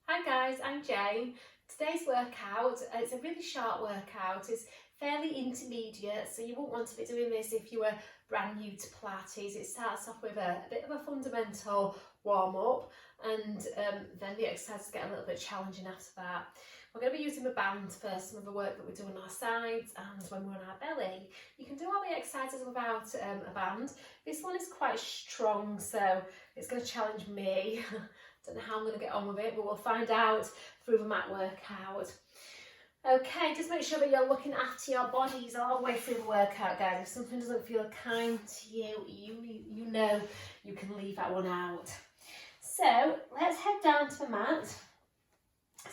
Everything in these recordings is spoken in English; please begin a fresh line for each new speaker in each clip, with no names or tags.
Hi guys, I'm Jane. Today's workout, it's a really short workout. It's fairly intermediate, so you won't want to be doing this if you were brand new to Pilates. It starts off with a bit of a fundamental warm-up, and then the exercises get a little bit challenging after that. We're going to be using the band for some of the work that we do on our sides and when we're on our belly. You can do all the exercises without a band. This one is quite strong, so it's going to challenge me. Don't know how I'm going to get on with it, but we'll find out through the mat workout. Okay, just make sure that you're looking after your bodies all the way through the workout, guys. If something doesn't feel kind to you, you know you can leave that one out. So let's head down to the mat.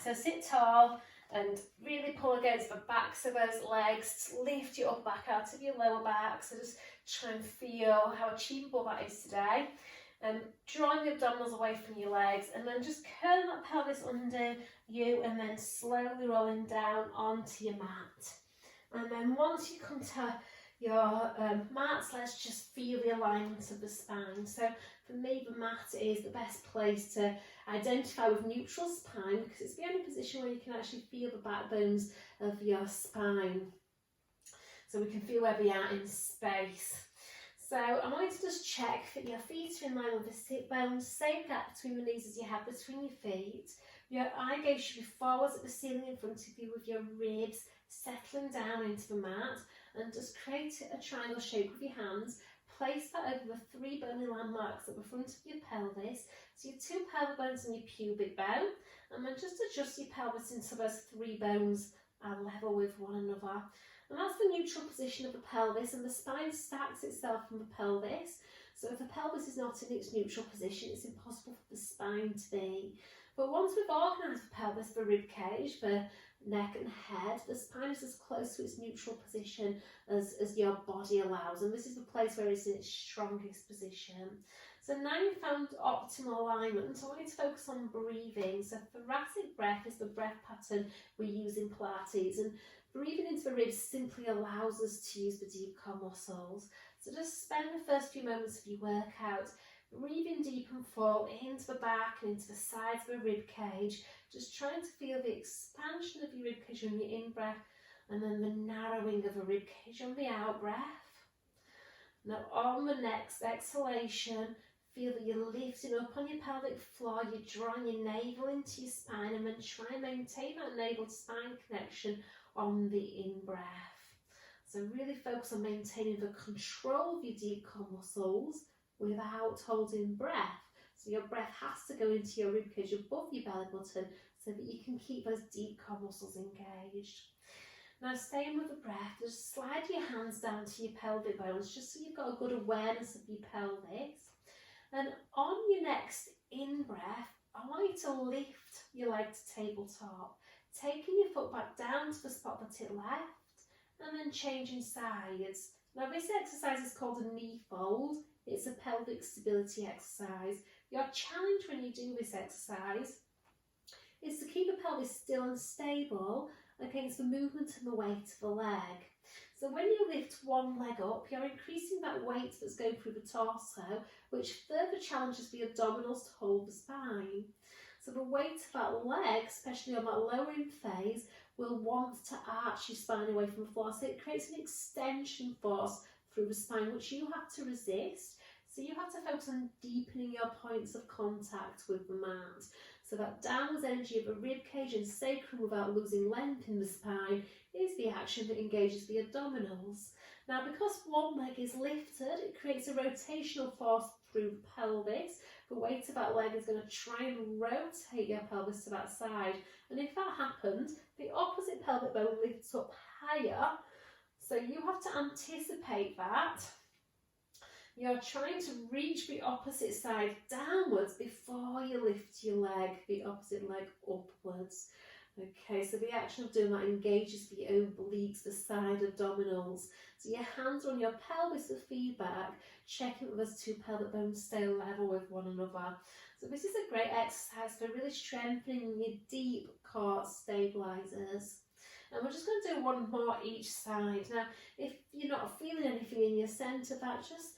So sit tall and really pull against the backs of those legs. Lift your upper back out of your lower back. So just try and feel how achievable that is today. Drawing the abdominals away from your legs, and then just curling that pelvis under you and then slowly rolling down onto your mat. And then once you come to your mat, let's just feel the alignment of the spine. So for me, the mat is the best place to identify with neutral spine, because it's the only position where you can actually feel the backbones of your spine. So we can feel where we are in space. So I want you to just check that your feet are in line with the sit bones, same gap between the knees as you have between your feet. Your eye gaze should be forwards at the ceiling in front of you, with your ribs settling down into the mat, and just create a triangle shape with your hands. Place that over the three bony landmarks at the front of your pelvis, so your two pelvic bones and your pubic bone, and then just adjust your pelvis until those three bones are level with one another. And that's the neutral position of the pelvis, and the spine stacks itself from the pelvis. So if the pelvis is not in its neutral position, it's impossible for the spine to be. But once we've organised the pelvis, the rib cage, the neck and head, the spine is as close to its neutral position as your body allows. And this is the place where it's in its strongest position. So now you've found optimal alignment, I want you to focus on breathing. So thoracic breath is the breath pattern we use in Pilates, and breathing into the ribs simply allows us to use the deep core muscles. So just spend the first few moments of your workout breathing deep and full into the back and into the sides of the rib cage, just trying to feel the expansion of your rib cage on your in-breath, and then the narrowing of the rib cage on the out-breath. Now on the next exhalation, feel that you're lifting up on your pelvic floor, you're drawing your navel into your spine, and then try and maintain that navel to spine connection on the in-breath. So really focus on maintaining the control of your deep core muscles without holding breath. So your breath has to go into your ribcage above your belly button so that you can keep those deep core muscles engaged. Now staying with the breath, just slide your hands down to your pelvic bones just so you've got a good awareness of your pelvis. And on your next in-breath, I want you to lift your leg to tabletop, taking your foot back down to the spot that it left, and then changing sides. Now this exercise is called a knee fold. It's a pelvic stability exercise. Your challenge when you do this exercise is to keep the pelvis still and stable against the movement and the weight of the leg. So when you lift one leg up, you're increasing that weight that's going through the torso, which further challenges the abdominals to hold the spine. So the weight of that leg, especially on that lowering phase, will want to arch your spine away from the floor. So it creates an extension force through the spine, which you have to resist. So you have to focus on deepening your points of contact with the mat. So that downwards energy of the rib cage and sacrum without losing length in the spine is the action that engages the abdominals. Now because one leg is lifted, it creates a rotational force through the pelvis. The weight of that leg is going to try and rotate your pelvis to that side. And if that happens, the opposite pelvic bone lifts up higher. So you have to anticipate that. You're trying to reach the opposite side downwards before you lift your leg, the opposite leg upwards. Okay, so the action of doing that engages the obliques, the side abdominals. So your hands are on your pelvis for feedback, checking that those two pelvic bones stay level with one another. So this is a great exercise for really strengthening your deep core stabilizers. And we're just going to do one more each side. Now, if you're not feeling anything in your centre, that just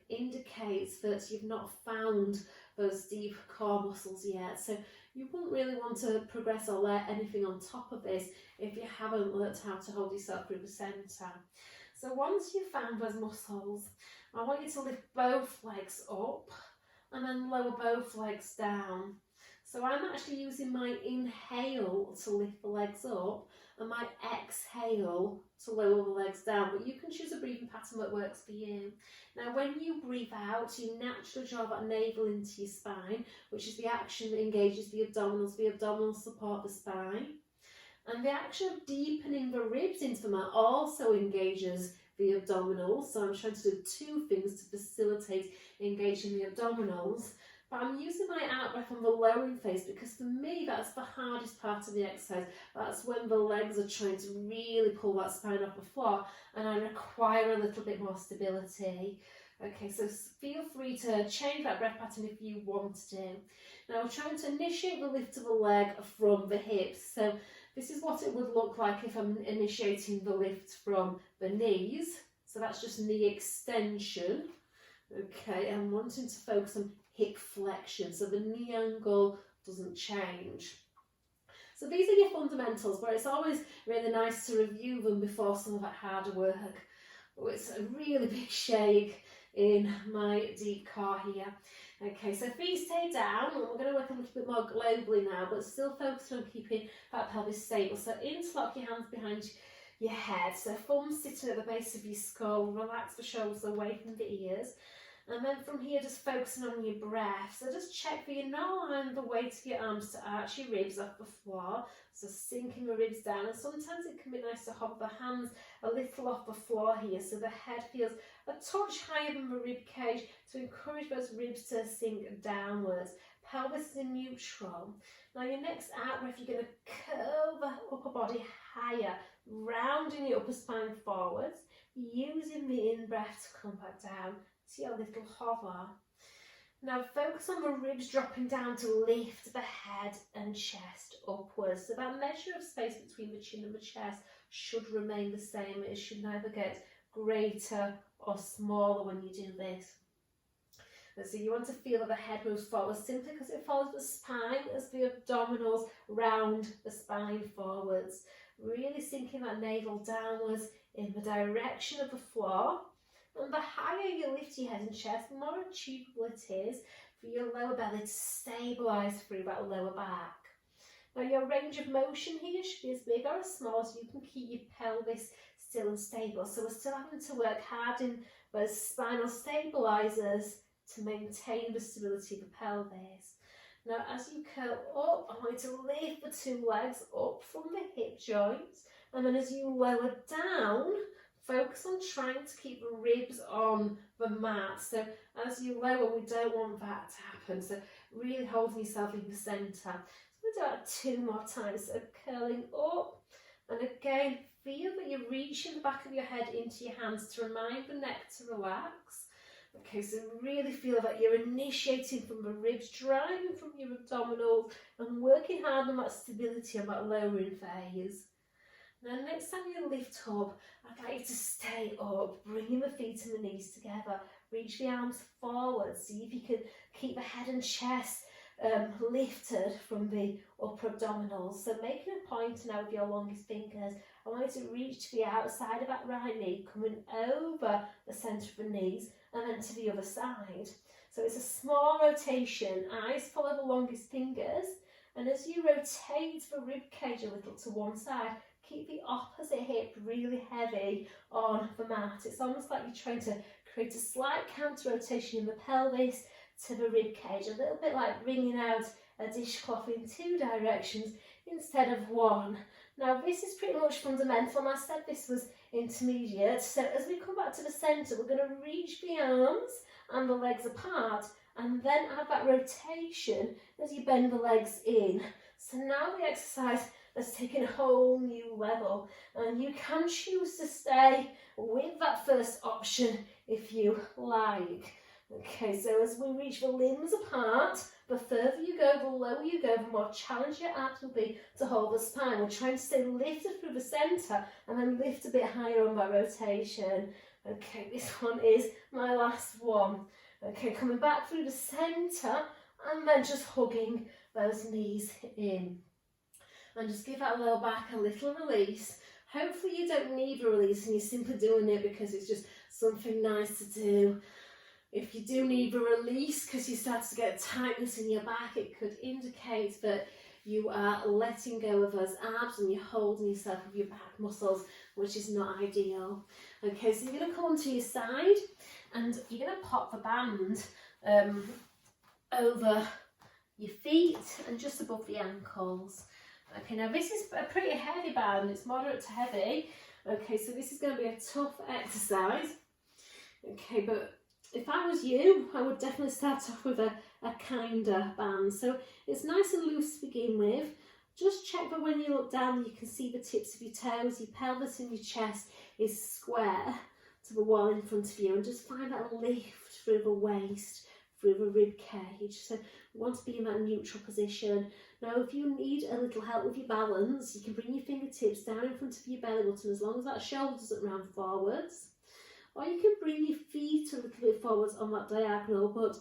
indicates that you've not found those deep core muscles yet. So you wouldn't really want to progress or layer anything on top of this if you haven't learnt how to hold yourself through the centre. So once you've found those muscles, I want you to lift both legs up and then lower both legs down. So I'm actually using my inhale to lift the legs up and my exhale to lower the legs down, but you can choose a breathing pattern that works for you. Now when you breathe out, you naturally draw that navel into your spine, which is the action that engages the abdominals. The abdominals support the spine. And the action of deepening the ribs into the mat also engages the abdominals. So I'm trying to do two things to facilitate engaging the abdominals. But I'm using my out breath on the lowering phase because for me that's the hardest part of the exercise. That's when the legs are trying to really pull that spine off the floor and I require a little bit more stability. Okay, so feel free to change that breath pattern if you want to. Now I'm trying to initiate the lift of the leg from the hips. So this is what it would look like if I'm initiating the lift from the knees. So that's just knee extension. Okay, I'm wanting to focus on hip flexion, so the knee angle doesn't change. So these are your fundamentals, but it's always really nice to review them before some of that harder work. Oh, it's a really big shake in my deep core here. Okay, so feet stay down, and we're going to work a little bit more globally now, but still focused on keeping that pelvis stable. So interlock your hands behind your head, so thumbs sitting at the base of your skull, relax the shoulders away from the ears. And then from here, just focusing on your breath. So just check that you're not allowing the weight of your arms to arch your ribs off the floor. So sinking the ribs down. And sometimes it can be nice to hover the hands a little off the floor here so the head feels a touch higher than the rib cage to encourage those ribs to sink downwards. Pelvis is in neutral. Now your next out breath, you're going to curl the upper body higher, rounding your upper spine forwards, using the in-breath to come back down to your little hover. Now focus on the ribs dropping down to lift the head and chest upwards. So that measure of space between the chin and the chest should remain the same. It should neither get greater or smaller when you do this. And so you want to feel that the head moves forward simply because it follows the spine as the abdominals round the spine forwards. Really sinking that navel downwards in the direction of the floor. And the higher you lift your head and chest, the more achievable it is for your lower belly to stabilise through that lower back. Now your range of motion here should be as big or as small as you can keep your pelvis still and stable. So we're still having to work hard in those spinal stabilisers to maintain the stability of the pelvis. Now as you curl up, I want you to lift the two legs up from the hip joints, and then as you lower down, focus on trying to keep the ribs on the mat. So as you lower, we don't want that to happen. So really holding yourself in the centre. So we'll do that 2 more times. So curling up, and again, feel that you're reaching the back of your head into your hands to remind the neck to relax. Okay, so really feel that you're initiating from the ribs, driving from your abdominals, and working hard on that stability on that lowering phase. Now next time you lift up, I'd like you to stay up, bringing the feet and the knees together. Reach the arms forward. See if you can keep the head and chest lifted from the upper abdominals. So making a point now with your longest fingers, I want you to reach to the outside of that right knee, coming over the centre of the knees and then to the other side. So it's a small rotation. Eyes follow the longest fingers, and as you rotate the rib cage a little to one side, keep the opposite hip really heavy on the mat. It's almost like you're trying to create a slight counter rotation in the pelvis to the rib cage, a little bit like wringing out a dishcloth in 2 directions instead of one. Now this is pretty much fundamental, and I said this was intermediate. So as we come back to the centre, we're going to reach the arms and the legs apart, and then add that rotation as you bend the legs in. So now the exercise has taken a whole new level, and you can choose to stay with that first option if you like. Okay, so as we reach the limbs apart, the further you go, the lower you go, the more challenge your abs will be to hold the spine. We're trying to stay lifted through the centre and then lift a bit higher on that rotation. Okay, this one is my last one. Okay, coming back through the centre and then just hugging those knees in. And just give that lower back a little release. Hopefully you don't need a release and you're simply doing it because it's just something nice to do. If you do need a release because you start to get tightness in your back, it could indicate that you are letting go of those abs and you're holding yourself with your back muscles, which is not ideal. Okay, so you're going to come onto your side and you're going to pop the band over your feet and just above the ankles. Okay, now this is a pretty heavy band, it's moderate to heavy. Okay, so this is going to be a tough exercise. Okay, but if I was you, I would definitely start off with a kinder band. So it's nice and loose to begin with. Just check that when you look down, you can see the tips of your toes, your pelvis and your chest is square to the wall in front of you, and just find that lift through the waist, through the rib cage. So we want to be in that neutral position. Now, if you need a little help with your balance, you can bring your fingertips down in front of your belly button as long as that shoulder doesn't round forwards. Or you can bring your feet a little bit forwards on that diagonal, but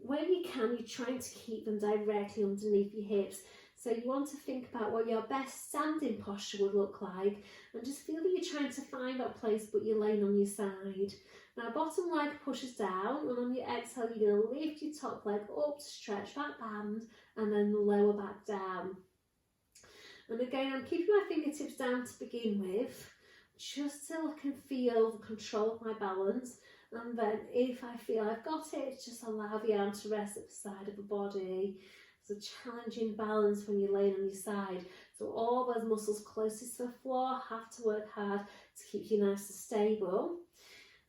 where you can, you're trying to keep them directly underneath your hips. So you want to think about what your best standing posture would look like, and just feel that you're trying to find that place, but you're laying on your side. Now, bottom leg pushes down, and on your exhale, you're going to lift your top leg up to stretch that band, and then the lower back down. And again, I'm keeping my fingertips down to begin with, just so I can feel the control of my balance. And then if I feel I've got it, just allow the arm to rest at the side of the body. It's a challenging balance when you're laying on your side. So all those muscles closest to the floor have to work hard to keep you nice and stable.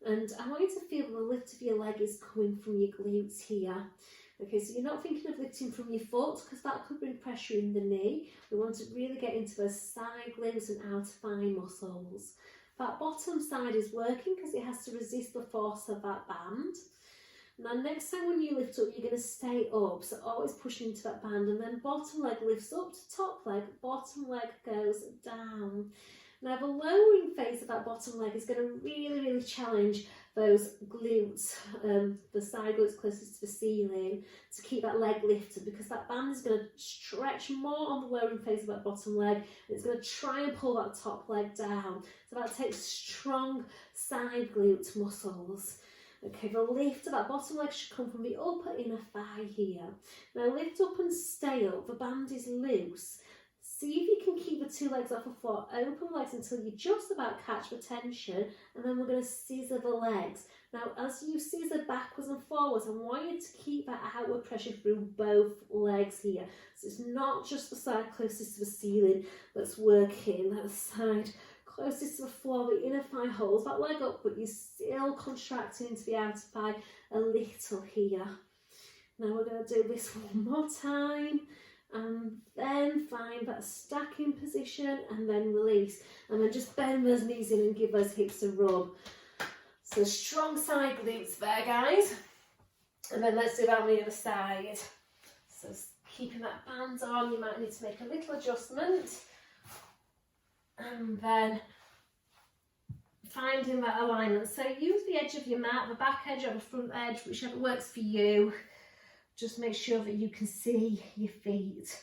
And I want you to feel the lift of your leg is coming from your glutes here. Okay, so you're not thinking of lifting from your foot because that could bring pressure in the knee. We want to really get into those side glutes and outer thigh muscles. That bottom side is working because it has to resist the force of that band. Now, next time when you lift up, you're going to stay up, so always pushing into that band, and then bottom leg lifts up to top leg, bottom leg goes down. Now, the lowering phase of that bottom leg is going to really challenge those glutes, the side glutes closest to the ceiling, to keep that leg lifted, because that band is going to stretch more on the lowering phase of that bottom leg, and it's going to try and pull that top leg down. So that takes strong side glute muscles. Okay, the lift of that bottom leg should come from the upper inner thigh here. Now lift up and stay up, the band is loose. See if you can keep the two legs off the floor, open legs until you just about catch the tension, and then we're going to scissor the legs. Now as you scissor backwards and forwards, I want you to keep that outward pressure through both legs here. So it's not just the side closest to the ceiling that's working, that side closest to the floor, the inner thigh holds that leg up, but you're still contracting into the outer thigh a little here. Now we're going to do this one more time, and then find that stacking position, and then release, and then just bend those knees in and give those hips a rub. So strong side glutes there, guys. And then let's do that on the other side. So keeping that band on, you might need to make a little adjustment. And then finding that alignment. So use the edge of your mat, the back edge or the front edge, whichever works for you. Just make sure that you can see your feet.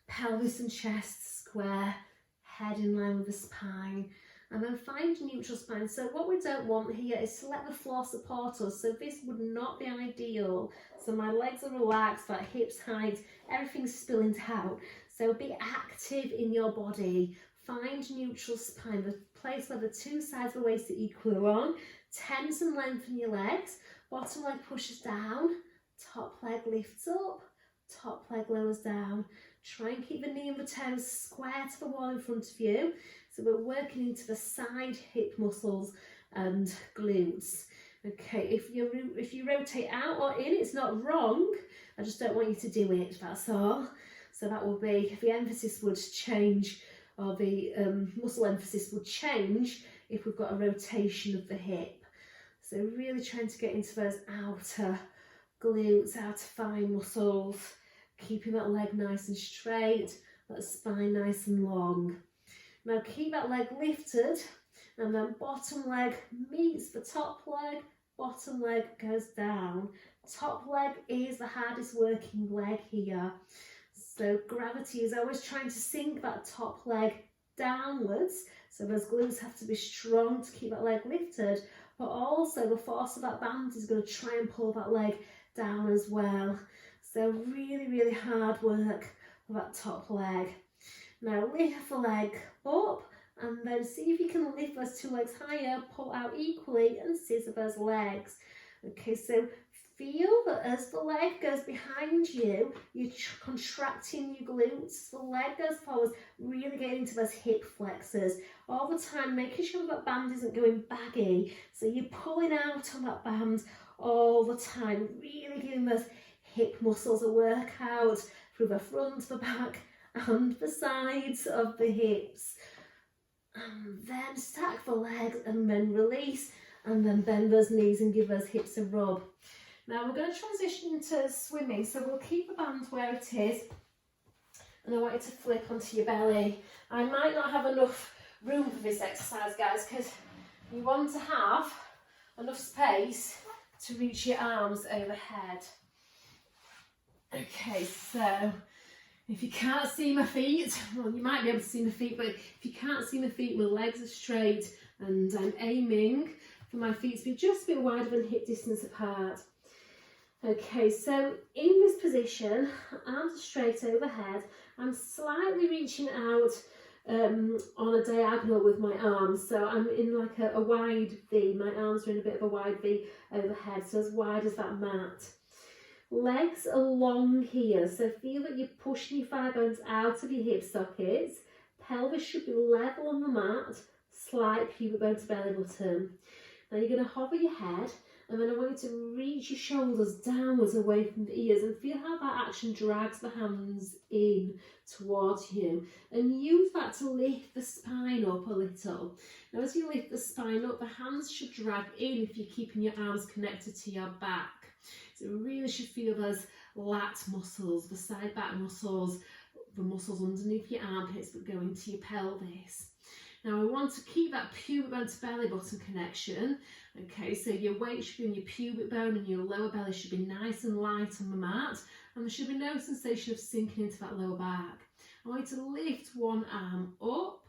Pelvis and chest square, head in line with the spine. And then find your neutral spine. So what we don't want here is to let the floor support us. So this would not be ideal. So my legs are relaxed, that hips height, everything's spilling out. So be active in your body. Find neutral spine, the place where the two sides of the waist are equal on. Tense and lengthen your legs. Bottom leg pushes down. Top leg lifts up. Top leg lowers down. Try and keep the knee and the toes square to the wall in front of you. So we're working into the side hip muscles and glutes. Okay, if you rotate out or in, it's not wrong. I just don't want you to do it, that's all. So that will be, the emphasis would change, or the muscle emphasis would change if we've got a rotation of the hip. So really trying to get into those outer glutes, outer thigh muscles, keeping that leg nice and straight, that spine nice and long. Now keep that leg lifted,
and then bottom leg meets the top leg, bottom leg goes down. Top leg is the hardest working leg here. So gravity is always trying to sink that top leg downwards. So those glutes have to be strong to keep that leg lifted, but also the force of that band is going to try and pull that leg down as well. So really, really hard work for that top leg. Now lift the leg up and then see if you can lift those two legs higher, pull out equally and scissor those legs. Okay, so feel that as the leg goes behind you, you're contracting your glutes. The leg goes forward, really getting into those hip flexors. All the time, making sure that band isn't going baggy. So you're pulling out on that band all the time, really giving those hip muscles a workout through the front, the back, and the sides of the hips. And then stack the legs and then release, and then bend those knees and give those hips a rub. Now we're going to transition into swimming, so we'll keep the band where it is, and I want you to flip onto your belly. I might not have enough room for this exercise, guys, because you want to have enough space to reach your arms overhead. Okay, so if you can't see my feet, well, you might be able to see my feet, but if you can't see my feet, my legs are straight, and I'm aiming for my feet to be just a bit wider than hip distance apart. Okay, so in this position, arms are straight overhead. I'm slightly reaching out on a diagonal with my arms, so I'm in like a wide V. My arms are in a bit of a wide V overhead, so as wide as that mat. Legs are long here, so feel that you're pushing your thigh bones out of your hip sockets. Pelvis should be level on the mat, slight pubic bone to belly button. Now you're going to hover your head, and then I want you to reach your shoulders downwards away from the ears and feel how that action drags the hands in towards you, and use that to lift the spine up a little. Now as you lift the spine up, the hands should drag in if you're keeping your arms connected to your back. So you really should feel those lat muscles, the side back muscles, the muscles underneath your armpits that go into your pelvis. Now we want to keep that pubic bone to belly button connection. Okay, so your weight should be on your pubic bone and your lower belly should be nice and light on the mat, and there should be no sensation of sinking into that lower back. I want you to lift one arm up,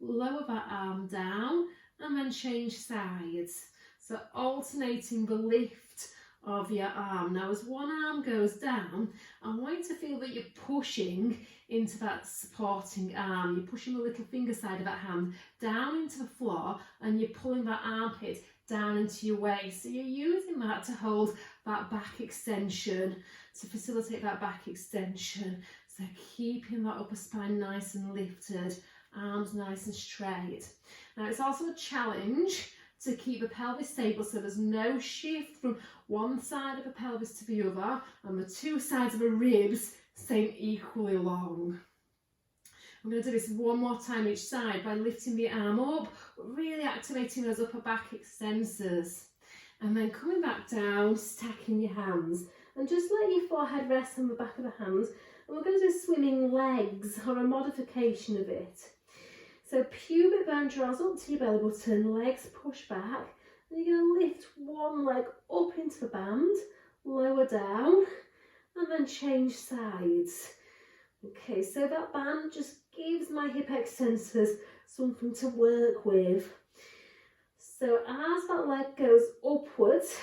lower that arm down, and then change sides. So alternating the lift of your arm. Now as one arm goes down, I want you to feel that you're pushing into that supporting arm. You're pushing the little finger side of that hand down into the floor, and you're pulling that armpit down into your waist. So you're using that to hold that back extension, to facilitate that back extension. So keeping that upper spine nice and lifted, arms nice and straight. Now it's also a challenge to keep the pelvis stable, so there's no shift from one side of the pelvis to the other, and the two sides of the ribs staying equally long. I'm going to do this one more time each side by lifting the arm up, really activating those upper back extensors, and then coming back down, stacking your hands, and just let your forehead rest on the back of the hands. And we're going to do swimming legs, or a modification of it. So pubic bone draws up to your belly button, legs push back, and you're going to lift one leg up into the band, lower down, and then change sides. Okay, so that band just gives my hip extensors something to work with. So as that leg goes upwards,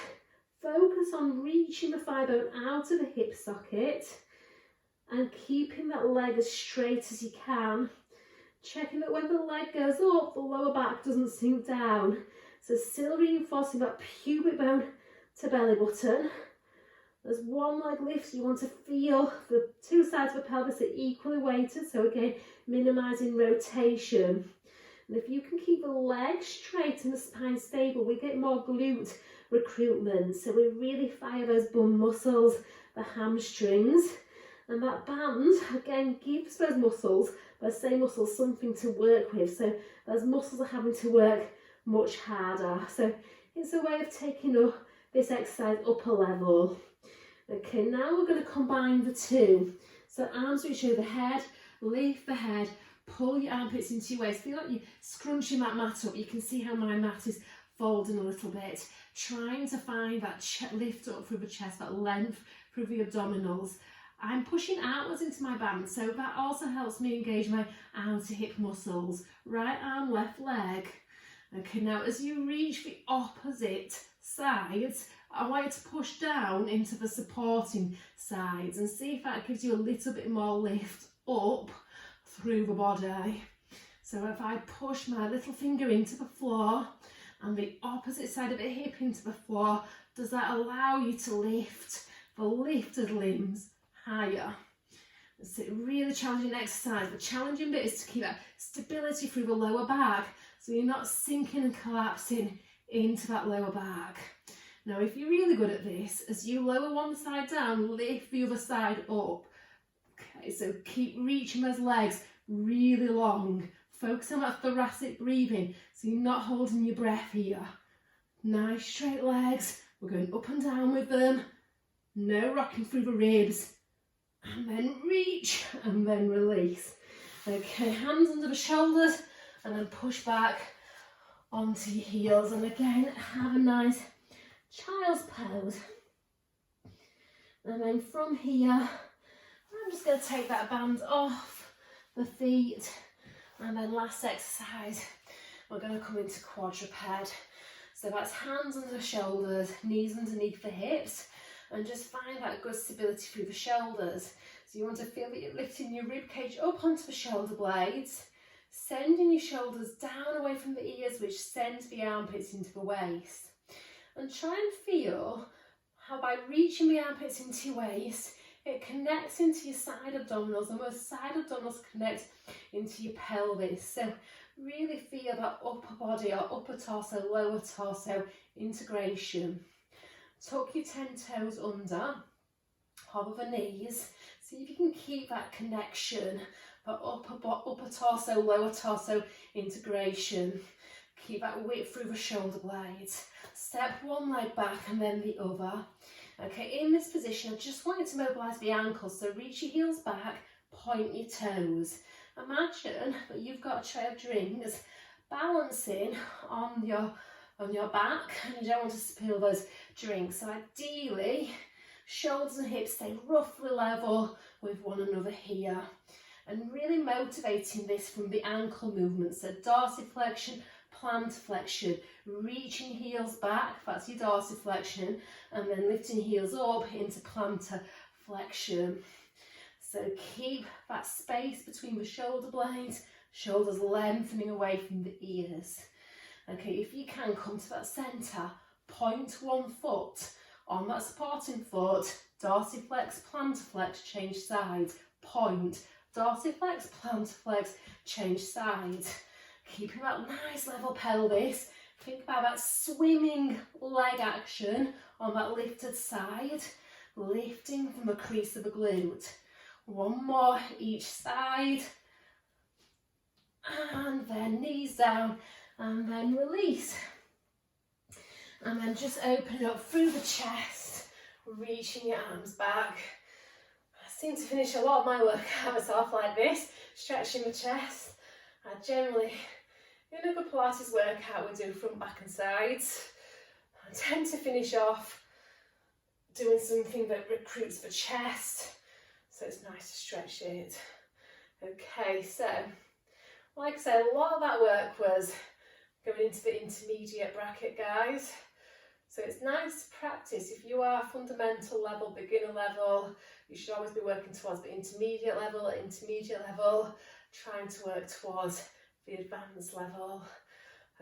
focus on reaching the thigh bone out of the hip socket and keeping that leg as straight as you can. Checking that when the leg goes up, the lower back doesn't sink down. So still reinforcing that pubic bone to belly button. As one leg lifts, you want to feel the two sides of the pelvis are equally weighted. So again, minimising rotation. And if you can keep the leg straight and the spine stable, we get more glute recruitment. So we really fire those bum muscles, the hamstrings. And that band, again, gives those muscles, those same muscles, something to work with. So those muscles are having to work much harder. So it's a way of taking up this exercise up a level. Okay, now we're going to combine the two. So arms reach overhead, lift the head, pull your armpits into your waist. Feel like you're scrunching that mat up. You can see how my mat is folding a little bit. Trying to find that lift up through the chest, that length through the abdominals. I'm pushing outwards into my band, so that also helps me engage my outer hip muscles. Right arm, left leg. Okay, now as you reach the opposite sides, I want you to push down into the supporting sides and see if that gives you a little bit more lift up through the body. So if I push my little finger into the floor and the opposite side of the hip into the floor, does that allow you to lift the lifted limbs higher? It's a really challenging exercise. The challenging bit is to keep that stability through the lower back so you're not sinking and collapsing into that lower back. Now, if you're really good at this, as you lower one side down, lift the other side up. Okay, so keep reaching those legs really long. Focus on that thoracic breathing so you're not holding your breath here. Nice straight legs. We're going up and down with them. No rocking through the ribs. And then reach and then release. Okay, hands under the shoulders and then push back onto your heels. And again, have a nice child's pose. And then from here, I'm just going to take that band off the feet. And then last exercise, we're going to come into quadruped. So that's hands under the shoulders, knees underneath the hips, and just find that good stability through the shoulders. So you want to feel that you're lifting your rib cage up onto the shoulder blades, sending your shoulders down away from the ears, which sends the armpits into the waist. And try and feel how by reaching the armpits into your waist, it connects into your side abdominals, and those side abdominals connect into your pelvis. So really feel that upper body or upper torso, lower torso integration. Tuck your 10 toes under, hover the knees. See if you can keep that connection, that upper torso, lower torso integration. Keep that width through the shoulder blades. Step one leg back and then the other. Okay, in this position, I just want you to mobilise the ankles. So reach your heels back, point your toes. Imagine that you've got a tray of drinks balancing on your back, and you don't want to spill those drinks. So ideally, shoulders and hips stay roughly level with one another here. And really motivating this from the ankle movement. So dorsiflexion, plantar flexion, reaching heels back, that's your dorsiflexion, and then lifting heels up into plantar flexion. So keep that space between the shoulder blades, shoulders lengthening away from the ears. Okay, if you can, come to that centre, point one foot on that supporting foot, dorsiflex, plantar flex, change sides, point, dorsiflex, plantar flex, change sides. Keeping that nice level pelvis. Think about that swimming leg action on that lifted side, lifting from the crease of the glute. One more each side, and then knees down, and then release. And then just open up through the chest, reaching your arms back. I seem to finish a lot of my workouts off like this, stretching the chest. I generally, in a good Pilates workout, we do front, back and sides. I tend to finish off doing something that recruits the chest, so it's nice to stretch it. Okay, so like I said, a lot of that work was going into the intermediate bracket, guys. So it's nice to practice. If you are fundamental level, beginner level, you should always be working towards the intermediate level, trying to work towards the advanced level.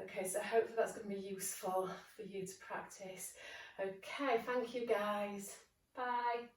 Okay, so hopefully that's going to be useful for you to practice. Okay, thank you guys. Bye.